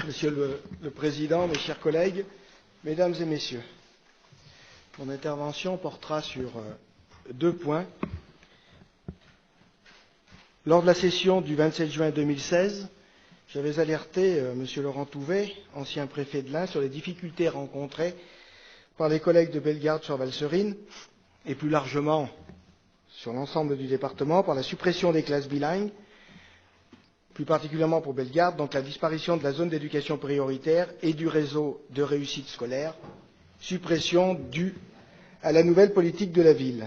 Monsieur le Président, mes chers collègues, Mesdames et Messieurs, mon intervention portera sur deux points. Lors de la session du 27 juin 2016, j'avais alerté Monsieur Laurent Touvet, ancien préfet de l'Ain, sur les difficultés rencontrées par les collègues de Bellegarde-sur-Valserine et plus largement sur l'ensemble du département par la suppression des classes bilingues, plus particulièrement pour Bellegarde, donc la disparition de la zone d'éducation prioritaire et du réseau de réussite scolaire, suppression due à la nouvelle politique de la ville.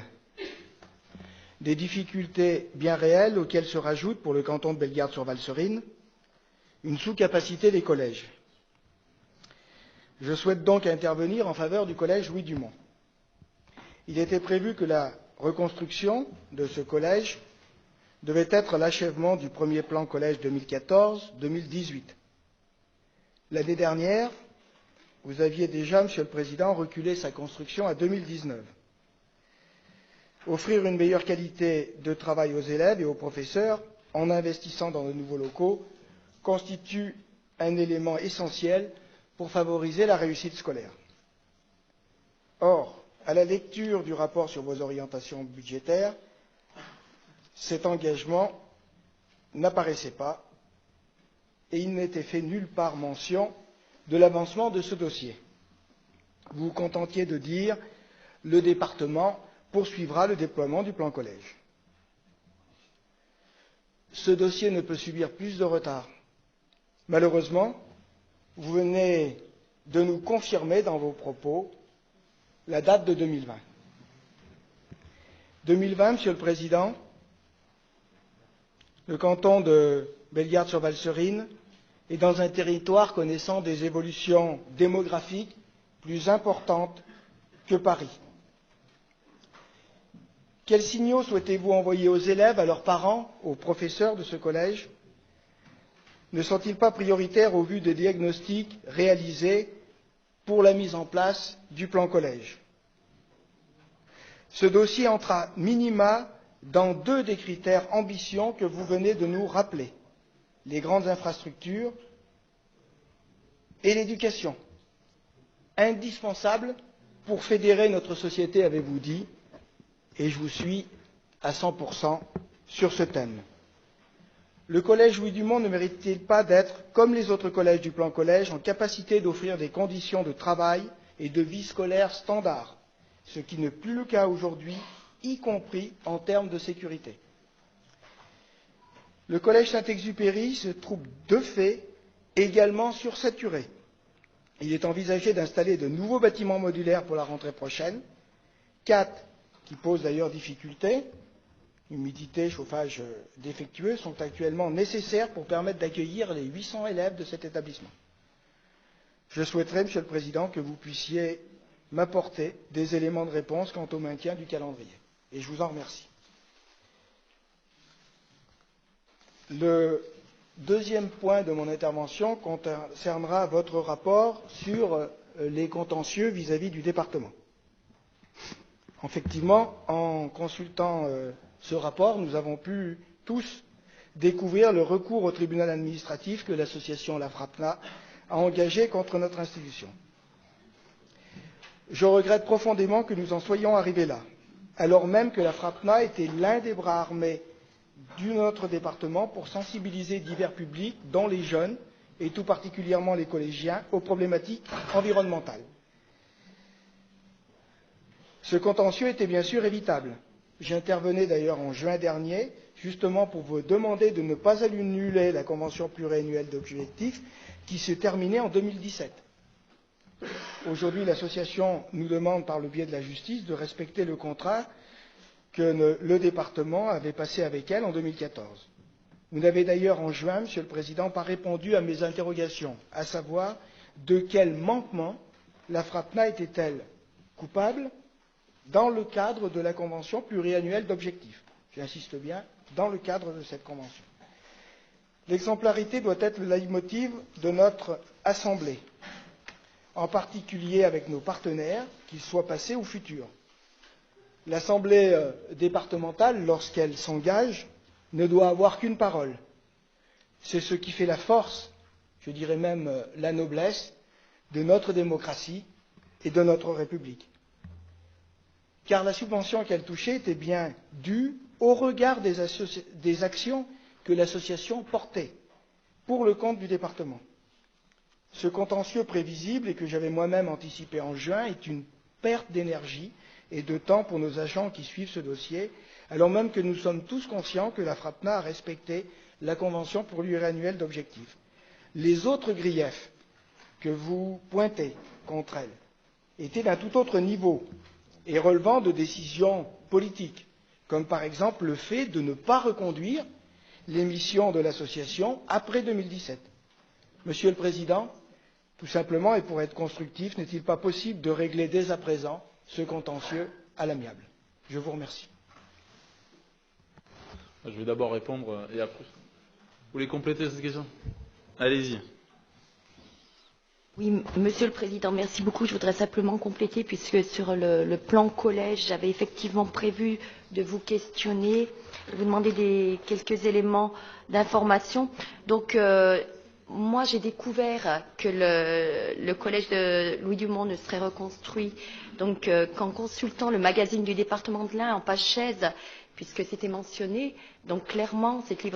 Des difficultés bien réelles auxquelles se rajoute pour le canton de Bellegarde-sur-Valserine une sous-capacité des collèges. Je souhaite donc intervenir en faveur du collège Louis Dumont. Il était prévu que la reconstruction de ce collège devait être l'achèvement du premier plan collège 2014-2018. L'année dernière, vous aviez déjà, Monsieur le Président, reculé sa construction à 2019. Offrir une meilleure qualité de travail aux élèves et aux professeurs en investissant dans de nouveaux locaux constitue un élément essentiel pour favoriser la réussite scolaire. Or, à la lecture du rapport sur vos orientations budgétaires, cet engagement n'apparaissait pas et il n'était fait nulle part mention de l'avancement de ce dossier. Vous vous contentiez de dire « le département poursuivra le déploiement du plan collège ». Ce dossier ne peut subir plus de retard. Malheureusement, vous venez de nous confirmer dans vos propos la date de 2020. 2020, Monsieur le Président, le canton de Bellegarde-sur-Valserine est dans un territoire connaissant des évolutions démographiques plus importantes que Paris. Quels signaux souhaitez-vous envoyer aux élèves, à leurs parents, aux professeurs de ce collège? Ne sont-ils pas prioritaires au vu des diagnostics réalisés pour la mise en place du plan collège? Ce dossier entre à minima dans deux des critères ambitions que vous venez de nous rappeler, les grandes infrastructures et l'éducation, indispensables pour fédérer notre société, avez-vous dit, et je vous suis à 100% sur ce thème. Le collège Louis Dumont ne mérite-t-il pas d'être, comme les autres collèges du plan collège, en capacité d'offrir des conditions de travail et de vie scolaire standards, ce qui n'est plus le cas aujourd'hui, y compris en termes de sécurité. Le collège Saint-Exupéry se trouve de fait également sursaturé. Il est envisagé d'installer de nouveaux bâtiments modulaires pour la rentrée prochaine, 4 qui posent d'ailleurs difficulté, humidité, chauffage défectueux, sont actuellement nécessaires pour permettre d'accueillir les 800 élèves de cet établissement. Je souhaiterais, Monsieur le Président, que vous puissiez m'apporter des éléments de réponse quant au maintien du calendrier. Et je vous en remercie. Le deuxième point de mon intervention concernera votre rapport sur les contentieux vis-à-vis du département. Effectivement, en consultant ce rapport, nous avons pu tous découvrir le recours au tribunal administratif que l'association La Frapna a engagé contre notre institution. Je regrette profondément que nous en soyons arrivés là, alors même que la Frapna était l'un des bras armés de notre département pour sensibiliser divers publics, dont les jeunes, et tout particulièrement les collégiens, aux problématiques environnementales. Ce contentieux était bien sûr évitable. J'intervenais d'ailleurs en juin dernier, justement pour vous demander de ne pas annuler la convention pluriannuelle d'objectifs qui se terminait en 2017. Aujourd'hui, l'association nous demande par le biais de la justice de respecter le contrat que le département avait passé avec elle en 2014. Vous n'avez d'ailleurs en juin, Monsieur le Président, pas répondu à mes interrogations, à savoir de quel manquement la Frapna était-elle coupable dans le cadre de la convention pluriannuelle d'objectifs. J'insiste bien, dans le cadre de cette convention. L'exemplarité doit être le leitmotiv de notre Assemblée, en particulier avec nos partenaires, qu'ils soient passés ou futurs. L'Assemblée départementale, lorsqu'elle s'engage, ne doit avoir qu'une parole. C'est ce qui fait la force je dirais même la noblesse de notre démocratie et de notre République. Car la subvention qu'elle touchait était bien due au regard des actions que l'association portait pour le compte du département. Ce contentieux prévisible et que j'avais moi-même anticipé en juin est une perte d'énergie et de temps pour nos agents qui suivent ce dossier, alors même que nous sommes tous conscients que la FRAPNA a respecté la convention pluriannuelle d'objectifs. Les autres griefs que vous pointez contre elle étaient d'un tout autre niveau et relevant de décisions politiques, comme par exemple le fait de ne pas reconduire les missions de l'association après 2017. Monsieur le Président, tout simplement, et pour être constructif, n'est-il pas possible de régler dès à présent ce contentieux à l'amiable? Je vous remercie. Je vais d'abord répondre et après. Vous voulez compléter cette question? Allez-y. Oui, Monsieur le Président, merci beaucoup. Je voudrais simplement compléter, puisque sur le plan collège, j'avais effectivement prévu de vous questionner, de vous demander quelques éléments d'information. Donc, moi, j'ai découvert que le collège de Louis Dumont ne serait reconstruit donc qu'en consultant le magazine du département de l'Ain en page 16, puisque c'était mentionné. Donc, clairement, cette